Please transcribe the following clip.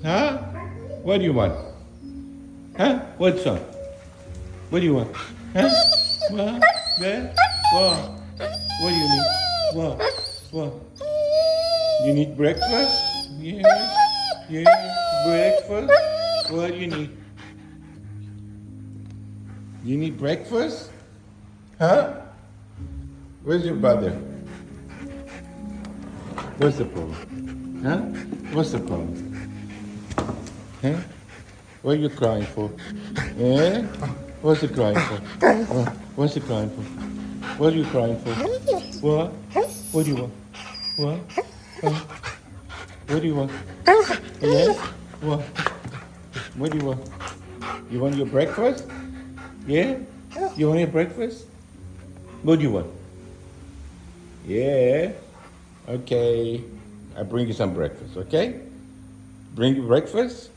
Huh? What do you want? Huh? What's up? What do you want? Huh? What? Yeah? What? What do you need? What? What? You need breakfast? Yeah. Yeah. Breakfast? What do you need? You need breakfast? Huh? Where's your brother? What's the problem? Huh? What's the problem? Huh? What are you crying for? Eh? What's he crying for? What's he crying for? What are you crying for? What? What do you want? What? Huh? What do you want? Yeah? What? What do you want? You want your breakfast? Yeah? You want your breakfast? What do you want? Yeah? Okay. I bring you some breakfast, okay? Bring you breakfast?